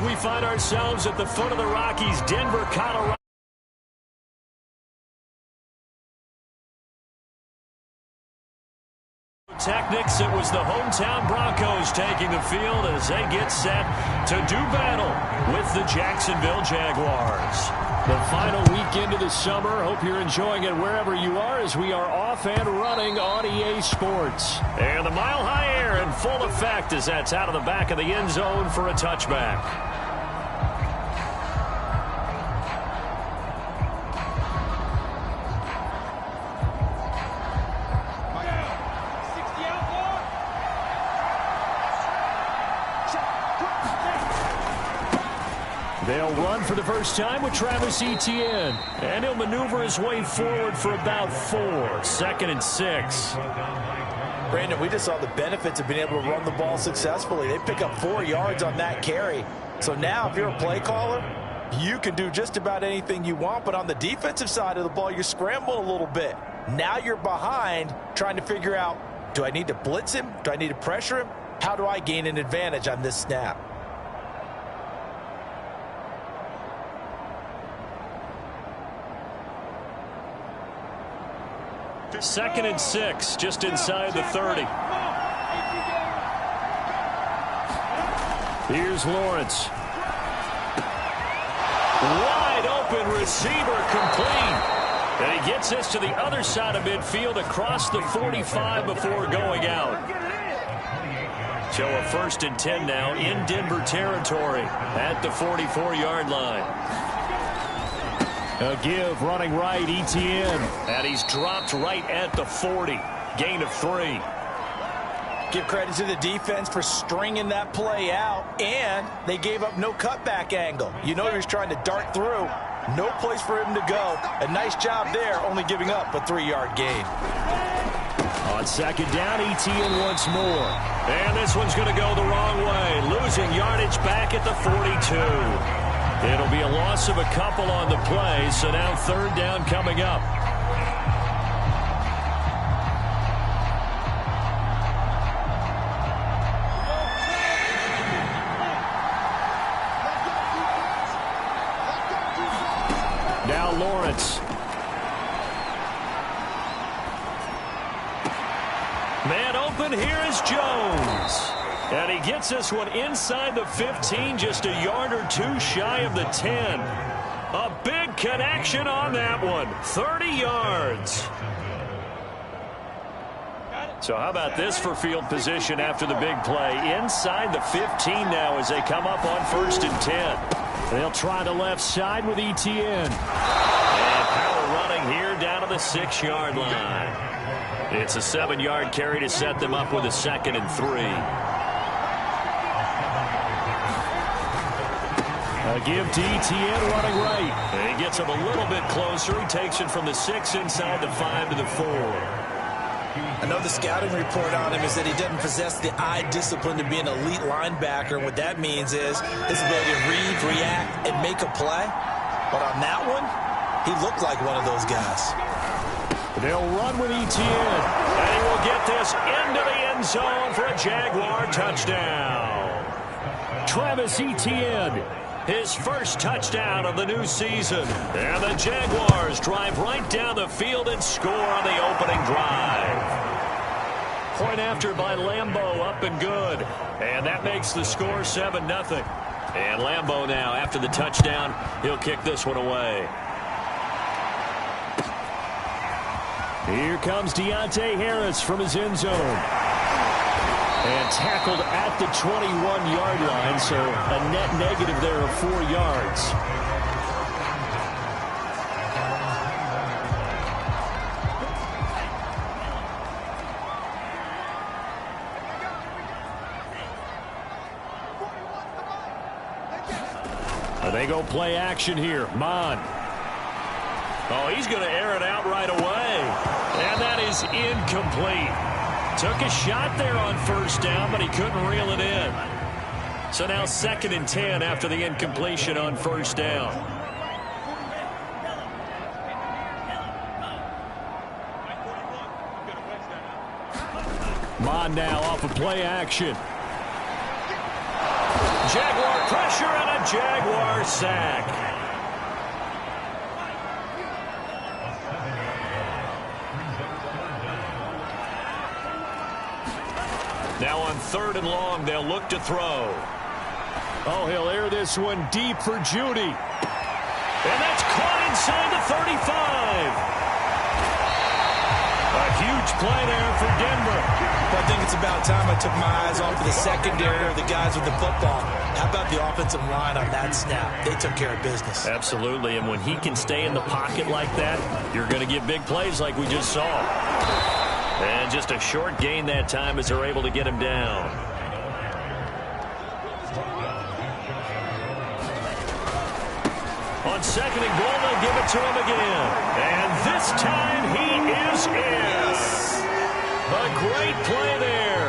we find ourselves at the foot of the Rockies, Denver, Colorado. Technics, it was the hometown Broncos taking the field as they get set to do battle with the Jacksonville Jaguars. The final weekend of the summer. Hope you're enjoying it wherever you are as we are off and running on EA Sports. And the mile-high air in full effect as that's out of the back of the end zone for a touchback. They'll run for the first time with Travis Etienne. And he'll maneuver his way forward for about 4. 2nd and 6. Brandon, we just saw the benefits of being able to run the ball successfully. They pick up 4 yards on that carry. So now if you're a play caller, you can do just about anything you want. But on the defensive side of the ball, you're scrambling a little bit. Now you're behind trying to figure out, do I need to blitz him? Do I need to pressure him? How do I gain an advantage on this snap? Second and 6, just inside the 30. Here's Lawrence. Wide open receiver, complete. And he gets this to the other side of midfield across the 45 before going out. So a 1st and 10 now in Denver territory at the 44-yard line. A give running right, Etienne. And he's dropped right at the 40. Gain of 3. Give credit to the defense for stringing that play out. And they gave up no cutback angle. You know he was trying to dart through. No place for him to go. A nice job there, only giving up a 3-yard gain. On 2nd down, Etienne once more. And this one's going to go the wrong way. Losing yardage back at the 42. It'll be a loss of a couple on the play, so now 3rd down coming up. Now Lawrence. Man open, here is Jones. And he gets this one inside the 15, just a yard or 2 shy of the 10. A big connection on that one, 30 yards. So how about this for field position after the big play? Inside the 15 now as they come up on 1st and 10. They'll try the left side with Etienne. And power running here down to the 6-yard line. It's a 7-yard carry to set them up with a 2nd and 3. A give to Etienne running right. And he gets him a little bit closer. He takes it from the 6 inside the 5 to the 4. I know the scouting report on him is that he doesn't possess the eye discipline to be an elite linebacker. And what that means is his ability to read, react, and make a play. But on that one, he looked like one of those guys. They'll run with Etienne. And he will get this into the end zone for a Jaguar touchdown. Travis Etienne. His first touchdown of the new season. And the Jaguars drive right down the field and score on the opening drive. Point after by Lambeau, up and good. And that makes the score 7-0. And Lambeau now, after the touchdown, he'll kick this one away. Here comes Deontay Harris from his end zone. And tackled at the 21-yard line, so a net negative there of 4 yards. They go play action here. Mon. Oh, he's going to air it out right away. And that is incomplete. Took a shot there on 1st down, but he couldn't reel it in. So now 2nd and 10 after the incompletion on 1st down. Mon now off of play action. Jaguar pressure and a Jaguar sack. Now on 3rd and long, they'll look to throw. Oh, he'll air this one deep for Judy. And that's caught inside the 35. A huge play there for Denver. Well, I think it's about time I took my eyes off of the secondary or the guys with the football. How about the offensive line on that snap? They took care of business. Absolutely, and when he can stay in the pocket like that, you're going to get big plays like we just saw. And just a short gain that time as they're able to get him down. On 2nd and goal, they'll give it to him again. And this time he is in. A great play there.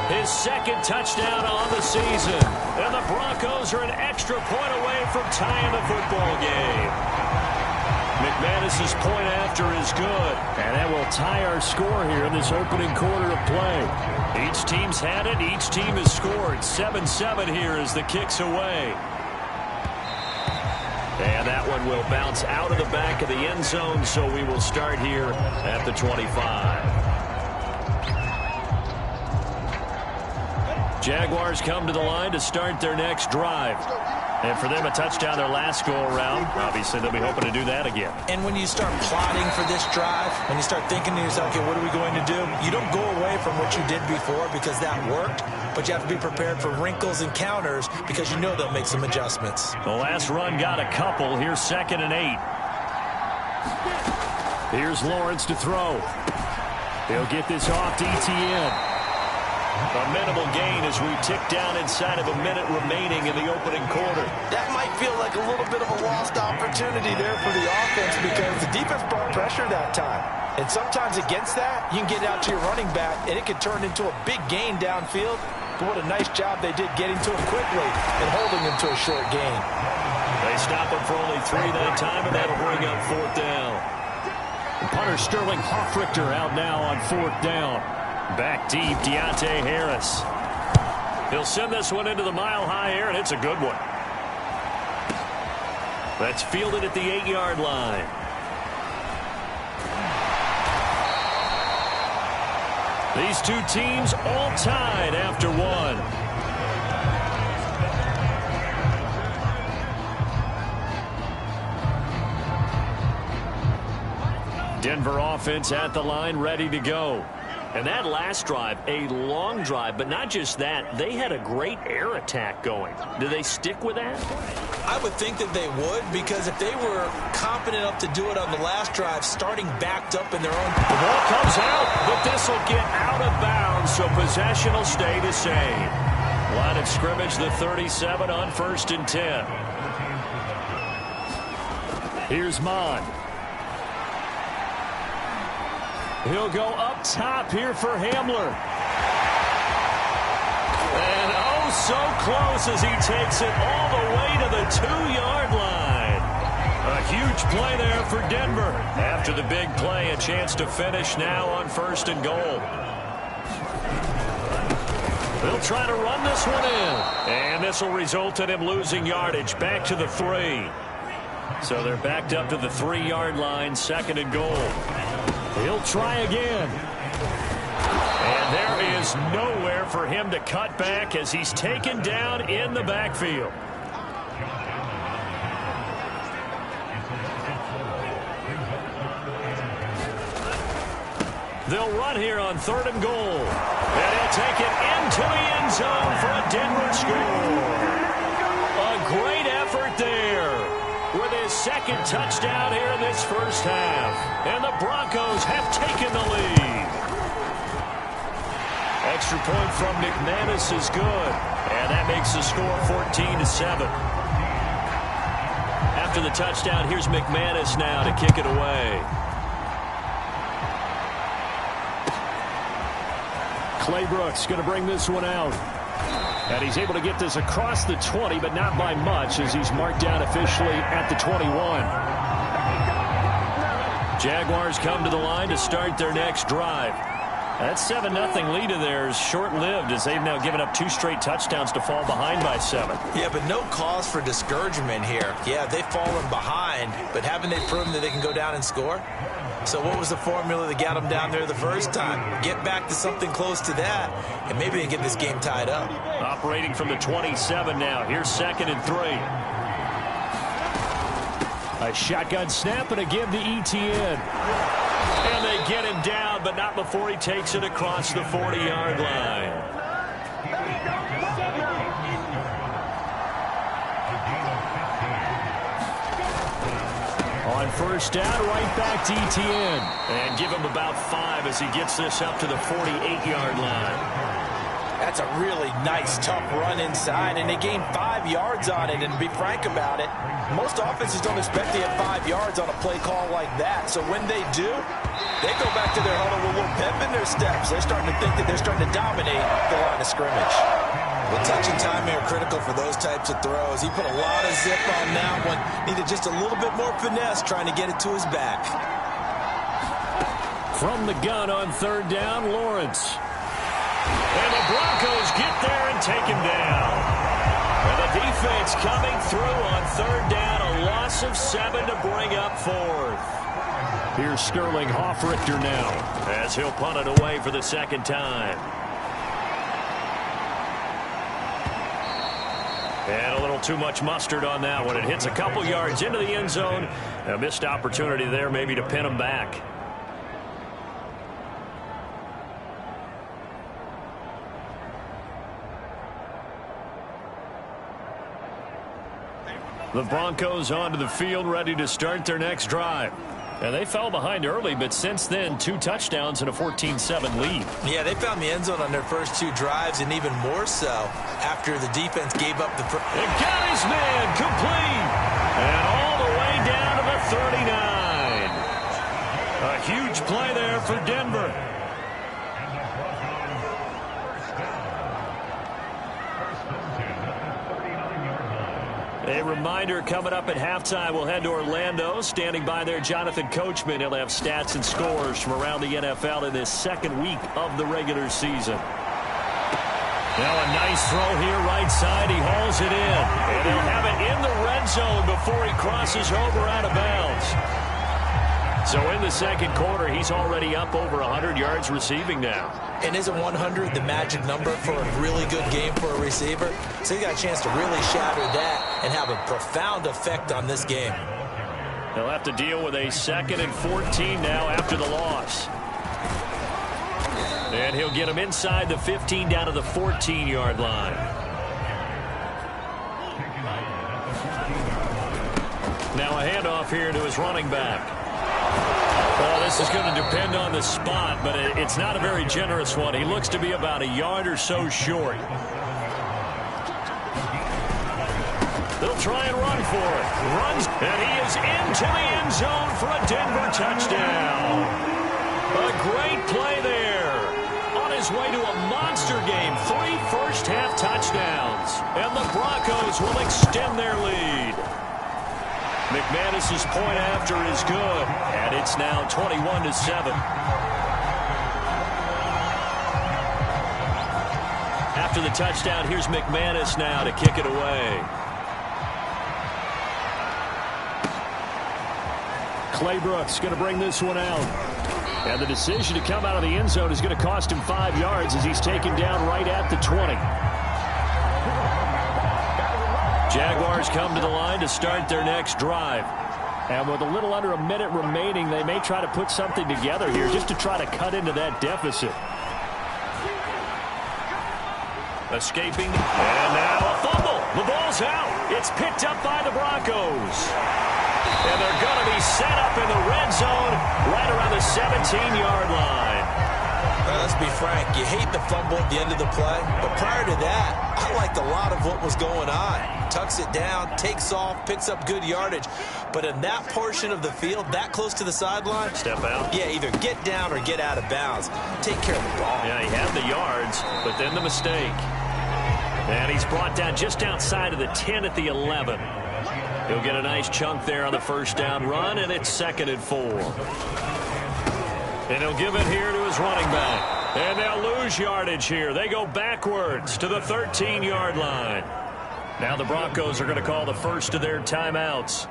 His 2nd touchdown on the season. And the Broncos are an extra point away from tying the football game. McManus's point after is good. And that will tie our score here in this opening quarter of play. Each team's had it. Each team has scored. 7-7 here as the kick's away. And that one will bounce out of the back of the end zone, so we will start here at the 25. Jaguars come to the line to start their next drive. And for them, a touchdown their last go-around. Obviously, they'll be hoping to do that again. And when you start plotting for this drive, when you start thinking to yourself, okay, what are we going to do? You don't go away from what you did before because that worked, but you have to be prepared for wrinkles and counters because you know they'll make some adjustments. The last run got a couple. Here's 2nd and 8. Here's Lawrence to throw. He'll get this off to Etienne. A minimal gain as we tick down inside of a minute remaining in the opening quarter. That might feel like a little bit of a lost opportunity there for the offense because the defense brought pressure that time. And sometimes against that, you can get out to your running back, and it can turn into a big gain downfield. But what a nice job they did getting to him quickly and holding him to a short gain. They stop him for only 3 that time, and that'll bring up 4th down. Punter Sterling Hoffrichter out now on 4th down. Back deep, Deontay Harris. He'll send this one into the mile-high air, and it's a good one. That's fielded at the 8-yard line. These two teams all tied after one. Denver offense at the line, ready to go. And that last drive, a long drive, but not just that, they had a great air attack going. Do they stick with that? I would think that they would, because if they were confident enough to do it on the last drive, starting backed up in their own... The ball comes out, but this will get out of bounds, so possession will stay the same. Line of scrimmage, the 37 on 1st and 10. Here's Mon. He'll go up top here for Hamler. And oh, so close as he takes it all the way to the 2-yard line. A huge play there for Denver. After the big play, a chance to finish now on 1st and goal. They'll try to run this one in. And this will result in him losing yardage back to the 3. So they're backed up to the 3-yard line, 2nd and goal. He'll try again. And there is nowhere for him to cut back as he's taken down in the backfield. They'll run here on 3rd and goal. And he'll take it into the end zone for a Denver score. A great effort there with his 2nd touchdown here in this first half. And the Broncos have taken the lead. Extra point from McManus is good. And that makes the score 14-7. After the touchdown, here's McManus now to kick it away. Clay Brooks going to bring this one out. And he's able to get this across the 20, but not by much as he's marked down officially at the 21. Jaguars come to the line to start their next drive. That 7-0 lead of theirs short-lived as they've now given up 2 straight touchdowns to fall behind by 7. Yeah, but no cause for discouragement here. Yeah, they've fallen behind, but haven't they proven that they can go down and score? So what was the formula that got them down there the first time? Get back to something close to that, and maybe they can get this game tied up. Operating from the 27 now. Here's 2nd and 3. A shotgun snap and a give to Etienne. And they get him down, but not before he takes it across the 40-yard line. On first down, right back to Etienne. And give him about 5 as he gets this up to the 48-yard line. That's a really nice, tough run inside, and they gained 5 yards on it. And to be frank about it, most offenses don't expect to get 5 yards on a play call like that. So when they do, they go back to their huddle with a little pep in their steps. They're starting to think that they're starting to dominate the line of scrimmage. Well, touch and time are critical for those types of throws. He put a lot of zip on that one. Needed just a little bit more finesse trying to get it to his back. From the gun on 3rd down, Lawrence. And the Broncos get there and take him down. And the defense coming through on 3rd down. A loss of 7 to bring up 4th. Here's Sterling Hoffrichter now as he'll punt it away for the 2nd time. And a little too much mustard on that one. It hits a couple yards into the end zone. A missed opportunity there maybe to pin him back. The Broncos onto the field, ready to start their next drive. And they fell behind early, but since then, 2 touchdowns and a 14-7 lead. Yeah, they found the end zone on their first 2 drives, and even more so after the defense gave up the... It got his man complete. And all the way down to the 39. A huge play there for Denver. A reminder coming up at halftime, we'll head to Orlando. Standing by there, Jonathan Coachman. He'll have stats and scores from around the NFL in this 2nd week of the regular season. Now a nice throw here right side. He hauls it in. And he'll have it in the red zone before he crosses over out of bounds. So in the 2nd quarter, he's already up over 100 yards receiving now. And isn't 100 the magic number for a really good game for a receiver? So he got a chance to really shatter that and have a profound effect on this game. They'll have to deal with a 2nd and 14 now after the loss. And he'll get him inside the 15 down to the 14-yard line. Now a handoff here to his running back. Well, this is going to depend on the spot, but it's not a very generous one. He looks to be about a yard or so short. They'll try and run for it. Runs, and he is into the end zone for a Denver touchdown. A great play there. On his way to a monster game. 3 first-half touchdowns. And the Broncos will extend their lead. McManus's point after is good, and it's now 21-7. After the touchdown, here's McManus now to kick it away. Claybrooks going to bring this one out. And the decision to come out of the end zone is going to cost him 5 yards as he's taken down right at the 20. Jaguars come to the line to start their next drive. And with a little under a minute remaining, they may try to put something together here just to try to cut into that deficit. Escaping, and now a fumble. The ball's out. It's picked up by the Broncos. And they're going to be set up in the red zone right around the 17-yard line. Let's be frank, you hate the fumble at the end of the play, but prior to that, I liked a lot of what was going on. Tucks it down, takes off, picks up good yardage. But in that portion of the field, that close to the sideline, step out. Yeah, either get down or get out of bounds. Take care of the ball. Yeah, he had the yards, but then the mistake. And he's brought down just outside of the 10 at the 11. He'll get a nice chunk there on the first down run, and it's 2nd and 4. And he'll give it here to his running back. And they'll lose yardage here. They go backwards to the 13-yard line. Now the Broncos are going to call the first of their timeouts,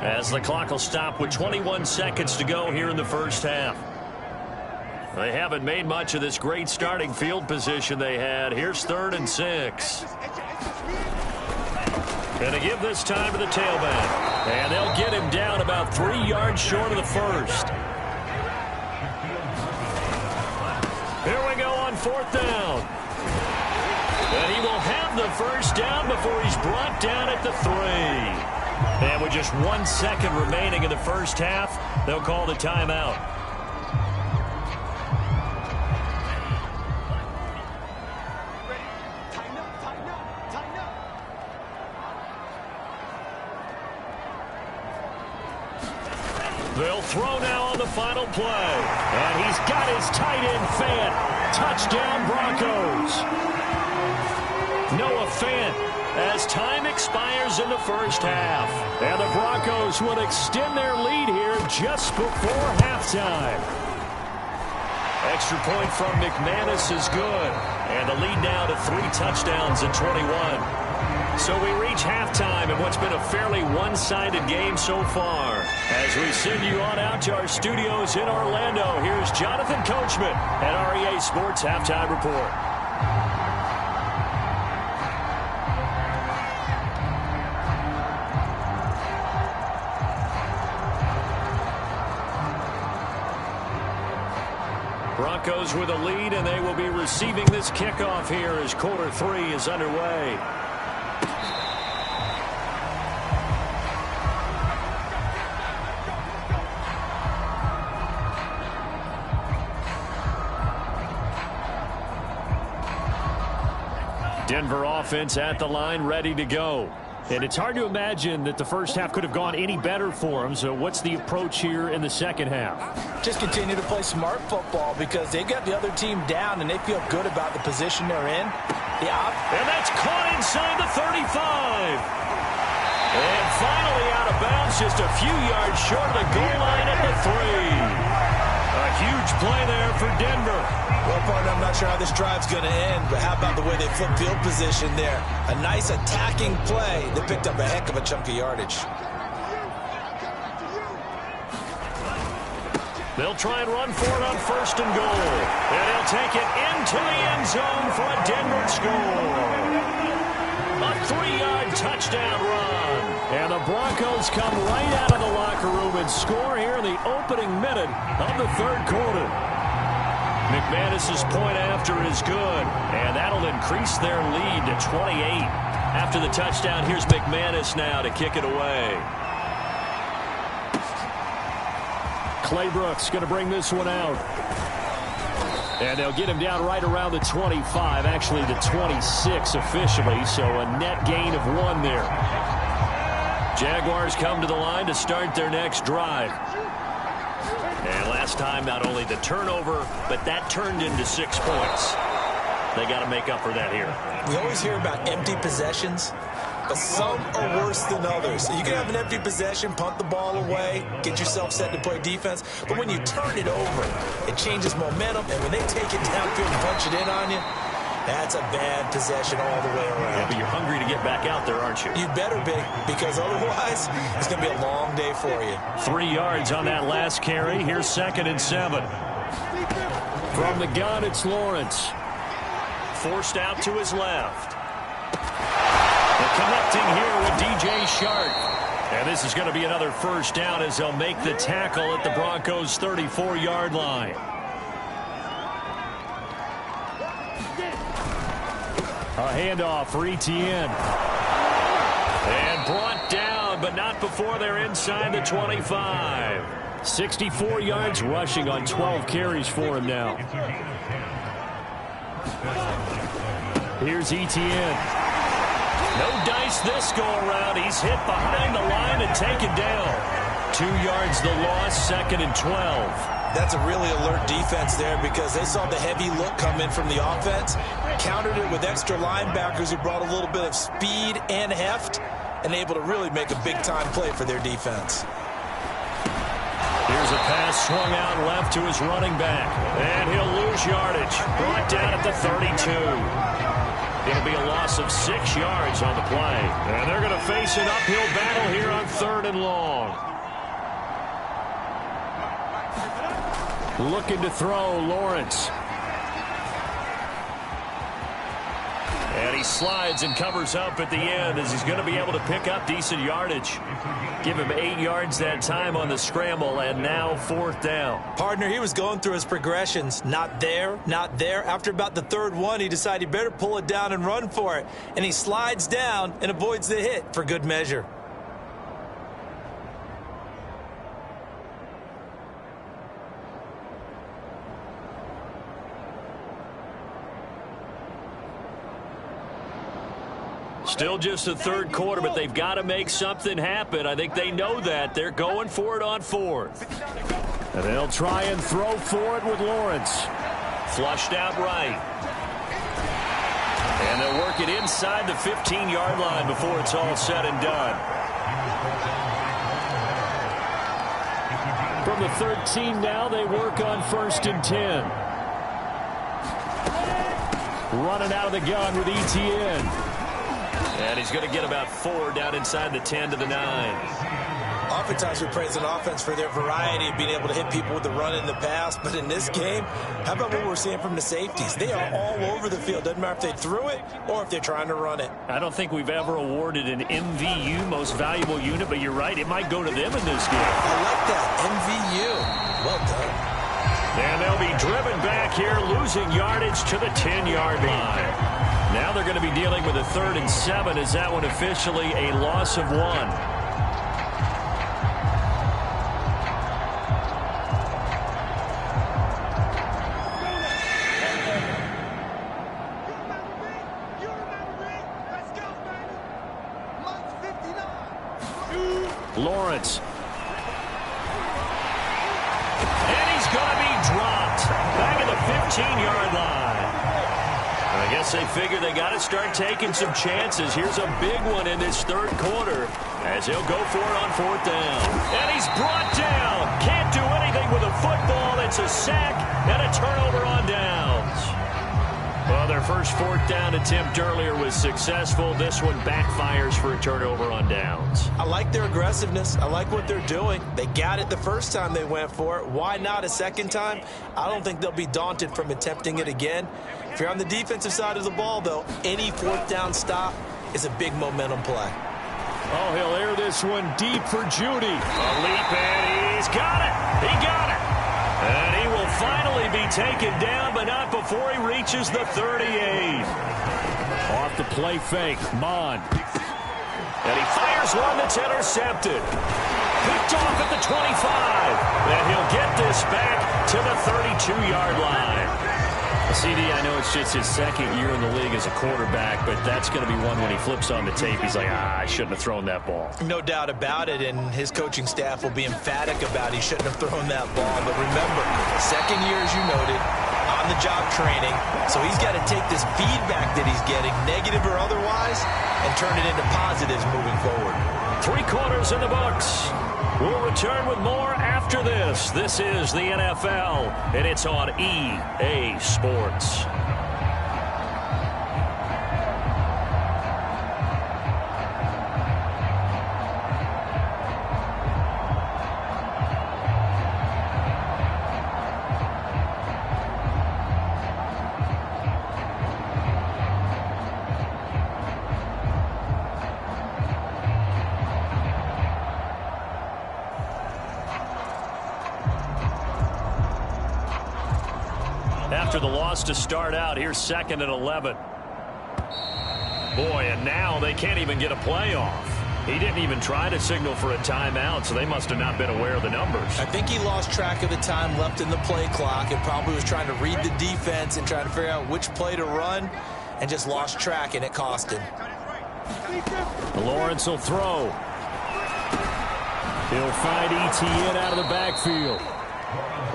as the clock will stop with 21 seconds to go here in the first half. They haven't made much of this great starting field position they had. Here's 3rd and 6. Going to give this time to the tailback. And they'll get him down about 3 yards short of the first. Here we go on 4th down. And he will have the first down before he's brought down at the 3. And with just 1 second remaining in the first half, they'll call the timeout. They'll throw now on the final play. And he's got his tight end Fant. Touchdown Broncos. Noah Fant as time expires in the first half. And the Broncos will extend their lead here just before halftime. Extra point from McManus is good. And the lead now to 3 touchdowns at 21. So we reach halftime in what's been a fairly one-sided game so far. As we send you on out to our studios in Orlando, here's Jonathan Coachman at REA Sports Halftime Report. Broncos with a lead, and they will be receiving this kickoff here as quarter 3 is underway. Denver offense at the line, ready to go. And it's hard to imagine that the first half could have gone any better for them. So what's the approach here in the second half? Just continue to play smart football because they got the other team down and they feel good about the position they're in. And that's caught inside the 35. And finally out of bounds, just a few yards short of the goal line at the 3. A huge play there for Denver. Well, partner, I'm not sure how this drive's going to end, but how about the way they flip field position there? A nice attacking play that picked up a heck of a chunk of yardage. They'll try and run for it on 1st and goal. And they'll take it into the end zone for a Denver score. A 3-yard touchdown run. And the Broncos come right out of the locker room and score here in the opening minute of the 3rd quarter. McManus's point after is good, and that'll increase their lead to 28. After the touchdown, here's McManus now to kick it away. Clay Brooks going to bring this one out. And they'll get him down right around the 25, actually the 26 officially, so a net gain of 1 there. Jaguars come to the line to start their next drive. And last time, not only the turnover, but that turned into 6 points. They got to make up for that here. We always hear about empty possessions, but some are worse than others. You can have an empty possession, punt the ball away, get yourself set to play defense, but when you turn it over, it changes momentum, and when they take it downfield and punch it in on you, that's a bad possession all the way around. Yeah, but you're hungry to get back out there, aren't you? You better be, because otherwise, it's going to be a long day for you. 3 yards on that last carry. Here's 2nd and 7. From the gun, it's Lawrence. Forced out to his left. And connecting here with DJ Shark. And this is going to be another first down as they'll make the tackle at the Broncos' 34-yard line. A handoff for Etienne. And brought down, but not before they're inside the 25. 64 yards rushing on 12 carries for him now. Here's Etienne. No dice this go-around. He's hit behind the line and taken down. 2 yards the loss, 2nd and 12. That's a really alert defense there because they saw the heavy look come in from the offense, countered it with extra linebackers who brought a little bit of speed and heft, and able to really make a big-time play for their defense. Here's Here's a pass swung out left to his running back. And he'll lose yardage. Brought down at the 32. It'll be a loss of 6 yards on the play. And they're going to face an uphill battle here on 3rd and long. Looking to throw, Lawrence. And he slides and covers up at the end as he's going to be able to pick up decent yardage. Give him 8 yards that time on the scramble, and now 4th down. Partner, he was going through his progressions. Not there, not there. After about the 3rd one, he decided he better pull it down and run for it. And he slides down and avoids the hit for good measure. Still just the 3rd quarter, but they've got to make something happen. I think they know that. They're going for it on 4th. And they'll try and throw for it with Lawrence. Flushed out right. And they'll work it inside the 15-yard line before it's all said and done. From the 13 now, they work on 1st and 10. Running out of the gun with Etienne. And he's going to get about 4 down inside the 10 to the 9. Oftentimes we praise an offense for their variety of being able to hit people with the run in the pass. But in this game, how about what we're seeing from the safeties? They are all over the field. Doesn't matter if they threw it or if they're trying to run it. I don't think we've ever awarded an MVU, most valuable unit, but you're right. It might go to them in this game. I like that. MVU. Well done. And they'll be driven back here, losing yardage to the 10-yard line. Now they're going to be dealing with a 3rd and 7. Is that one officially a loss of 1? Lawrence. And he's going to be dropped back at the 15-yard line. I guess they figure they got to start taking some chances. Here's a big one in this 3rd quarter as he'll go for it on 4th down. And he's brought down. Can't do anything with a football. It's a sack and a turnover on downs. Well, their first 4th down attempt earlier was successful. This one backfires for a turnover on downs. I like their aggressiveness. I like what they're doing. They got it the first time they went for it. Why not a second time? I don't think they'll be daunted from attempting it again. If you're on the defensive side of the ball, though, any 4th down stop is a big momentum play. Oh, he'll air this one deep for Judy. A leap, and he's got it. He got it. And he will finally be taken down, but not before he reaches the 38. Off the play fake, Mond. And he fires one that's intercepted. Picked off at the 25. And he'll get this back to the 32-yard line. CD, I know it's just his 2nd year in the league as a quarterback, but that's going to be one when he flips on the tape. He's like, I shouldn't have thrown that ball. No doubt about it, and his coaching staff will be emphatic about he shouldn't have thrown that ball. But remember, 2nd year, as you noted, on-the-job training, so he's got to take this feedback that he's getting, negative or otherwise, and turn it into positives moving forward. 3 quarters in the books. We'll return with more after this. This is the NFL, and it's on EA Sports. After the loss to start out, here's 2nd and 11. Boy, and now they can't even get a play off. He didn't even try to signal for a timeout, so they must have not been aware of the numbers. I think he lost track of the time left in the play clock and probably was trying to read the defense and trying to figure out which play to run and just lost track, and it cost him. Lawrence will throw. He'll find Etienne out of the backfield.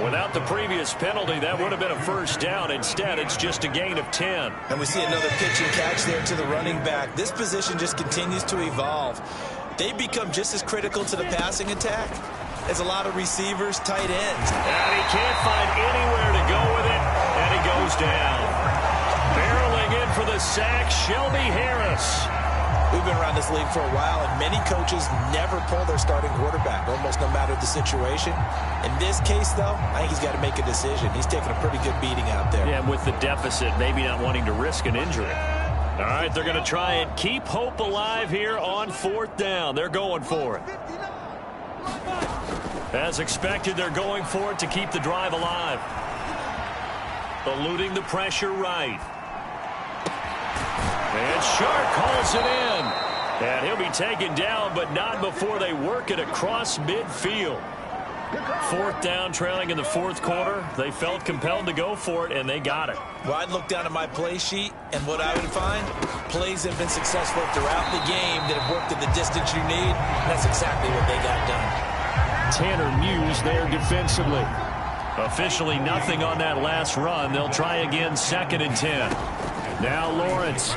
Without the previous penalty, that would have been a 1st down. Instead, it's just a gain of 10. And we see another pitch and catch there to the running back. This position just continues to evolve. They become just as critical to the passing attack is a lot of receivers, tight ends. And he can't find anywhere to go with it, and he goes down. Barreling in for the sack, Shelby Harris. We've been around this league for a while, and many coaches never pull their starting quarterback, almost no matter the situation. In this case, though, I think he's got to make a decision. He's taking a pretty good beating out there. Yeah, and with the deficit, maybe not wanting to risk an injury. All right, they're going to try and keep hope alive here on 4th down. They're going for it. As expected, they're going for it to keep the drive alive. Eluding the pressure right. And Shark calls it in. And he'll be taken down, but not before they work it across midfield. 4th down, trailing in the 4th quarter. They felt compelled to go for it, and they got it. Well, I'd look down at my play sheet, and what I would find, plays have been successful throughout the game that have worked at the distance you need. And that's exactly what they got done. Tanner Muse there defensively. Officially nothing on that last run. They'll try again, 2nd and 10. Now Lawrence.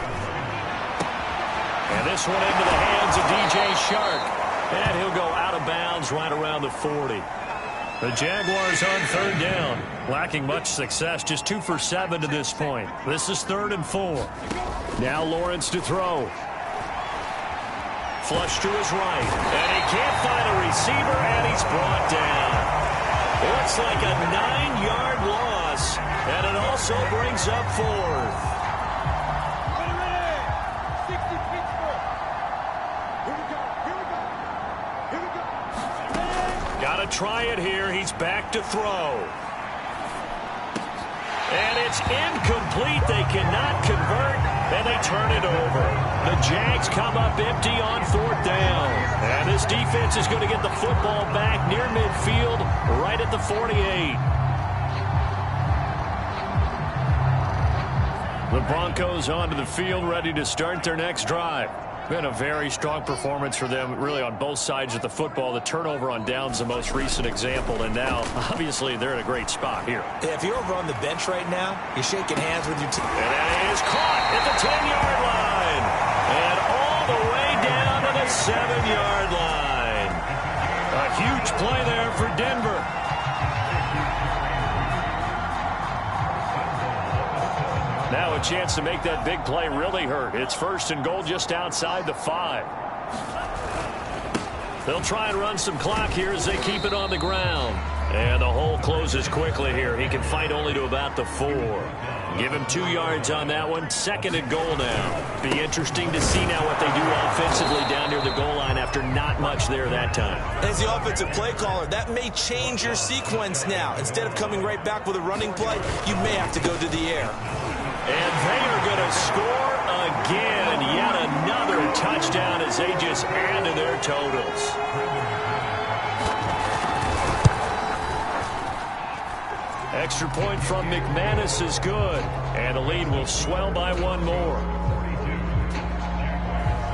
And this one into the hands of DJ Shark. And he'll go out of bounds right around the 40. The Jaguars on 3rd down. Lacking much success, just 2 for 7 to this point. This is 3rd and 4. Now Lawrence to throw. Flush to his right. And he can't find a receiver, and he's brought down. Looks like a 9-yard loss. And it also brings up 4th. Got to try it here. He's back to throw. And it's incomplete. They cannot convert, and they turn it over. The Jags come up empty on 4th down. And this defense is going to get the football back near midfield, right at the 48. The Broncos onto the field, ready to start their next drive. Been a very strong performance for them, really, on both sides of the football. The turnover on downs, the most recent example, and now, obviously, they're in a great spot here. Yeah, if you're over on the bench right now, you're shaking hands with your team. And that is caught at the 10-yard line. And all the way down to the 7-yard line. A huge play there for Denver. Now a chance to make that big play really hurt. It's 1st and goal just outside the 5. They'll try and run some clock here as they keep it on the ground. And the hole closes quickly here. He can fight only to about the 4. Give him 2 yards on that one. 2nd and goal now. Be interesting to see now what they do offensively down near the goal line after not much there that time. As the offensive play caller, that may change your sequence now. Instead of coming right back with a running play, you may have to go to the air. And they are going to score again. Yet another touchdown as they just add to their totals. Extra point from McManus is good. And the lead will swell by 1 more.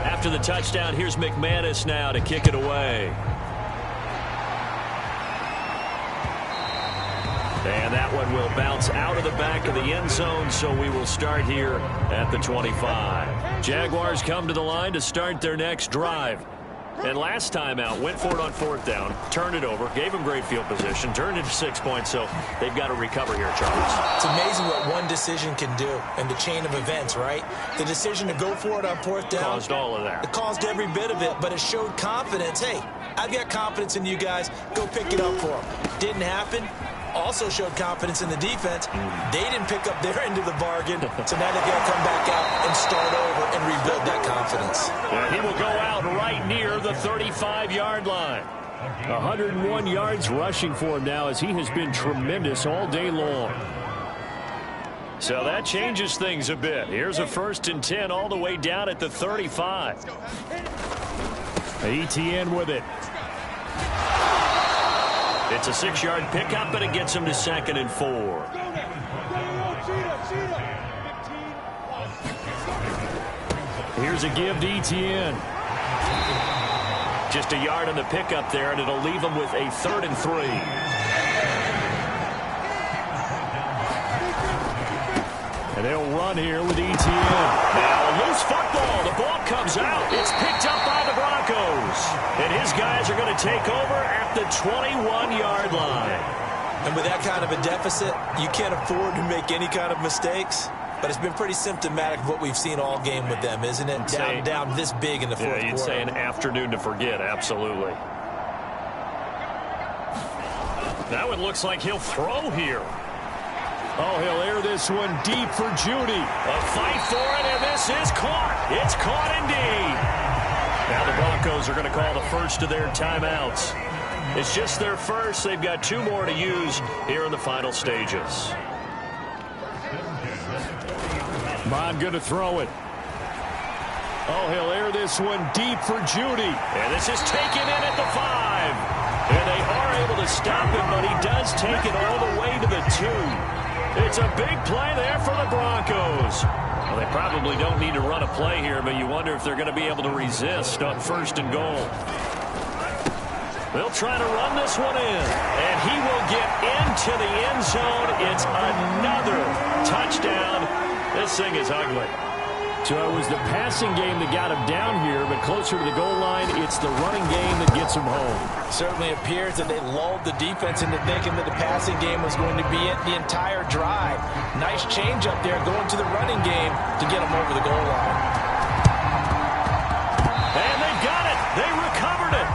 After the touchdown, here's McManus now to kick it away. And that one will bounce out of the back of the end zone, so we will start here at the 25. Jaguars come to the line to start their next drive. And last time out, went for it on 4th down, turned it over, gave them great field position, turned it to 6 points, so they've got to recover here, Charles. It's amazing what one decision can do in the chain of events, right? The decision to go for it on 4th down. Caused all of that. It caused every bit of it, but it showed confidence. Hey, I've got confidence in you guys. Go pick it up for them. Didn't happen. Also showed confidence in the defense. They didn't pick up their end of the bargain, so now they've got to come back out and start over and rebuild that confidence. And he will go out right near the 35-yard line. 101 yards rushing for him now as he has been tremendous all day long. So that changes things a bit. Here's a 1st and 10 all the way down at the 35. ETN with it. It's a 6-yard pickup, but it gets him to 2nd and 4. Here's a give to ETN. Just a yard on the pickup there, and it'll leave him with a 3rd and 3. And they'll run here with ETN. Now a loose football. The ball comes out. It's picked up by the Broncos. And his guys are going to take over at the 21-yard line. And with that kind of a deficit, you can't afford to make any kind of mistakes. But it's been pretty symptomatic of what we've seen all game with them, isn't it? Down this big in the fourth quarter. You'd say an afternoon to forget, absolutely. Now it looks like he'll throw here. Oh, he'll air this one deep for Judy. A fight for it, and this is caught. It's caught indeed. Now the Broncos are going to call the first of their timeouts. It's just their first. They've got 2 more to use here in the final stages. Bond going to throw it. Oh, he'll air this one deep for Judy. And this is taken in at the 5. And they are able to stop him, but he does take it all the way to the 2. It's a big play there for the Broncos. Well, they probably don't need to run a play here, but you wonder if they're going to be able to resist on 1st and goal. They'll try to run this one in, and he will get into the end zone. It's another touchdown. This thing is ugly. So it was the passing game that got him down here, but closer to the goal line, it's the running game that gets him home. Certainly appears that they lulled the defense into thinking that the passing game was going to be it the entire drive. Nice change up there going to the running game to get him over the goal line. And they got it. They recovered it.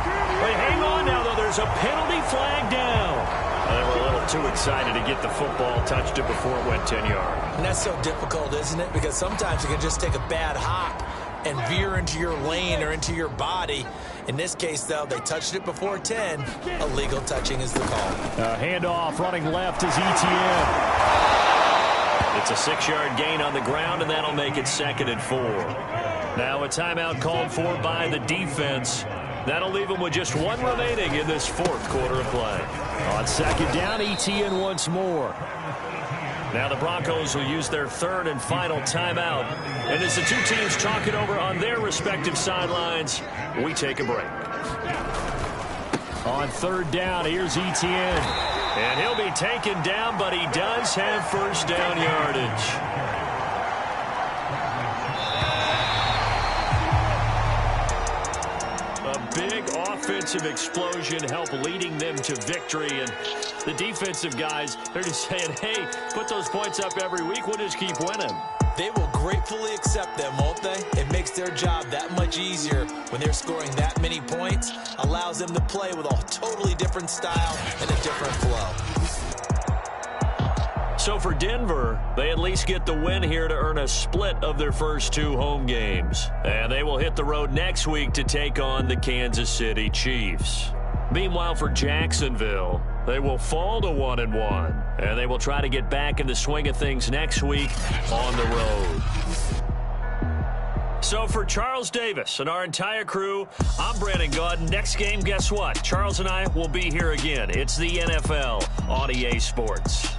But hang on now, though. There's a penalty flag down. They were a little too excited to get the football, touched it before it went 10 yards. And that's so difficult, isn't it? Because sometimes you can just take a bad hop and veer into your lane or into your body. In this case, though, they touched it before 10. Illegal touching is the call. Handoff running left is ETN. It's a 6-yard gain on the ground, and that'll make it 2nd and 4. Now a timeout called for by the defense. That'll leave them with just 1 remaining in this 4th quarter of play. On 2nd down, ETN once more. Now the Broncos will use their 3rd and final timeout. And as the 2 teams talk it over on their respective sidelines, we take a break. On 3rd down, here's ETN. And he'll be taken down, but he does have 1st down yardage. Big offensive explosion help leading them to victory. And the defensive guys, they're just saying, hey, put those points up every week. We'll just keep winning. They will gratefully accept them, won't they? It makes their job that much easier when they're scoring that many points. Allows them to play with a totally different style and a different flow. So for Denver, they at least get the win here to earn a split of their first 2 home games. And they will hit the road next week to take on the Kansas City Chiefs. Meanwhile, for Jacksonville, they will fall to 1-1. And they will try to get back in the swing of things next week on the road. So for Charles Davis and our entire crew, I'm Brandon Gaudin. Next game, guess what? Charles and I will be here again. It's the NFL on EA Sports.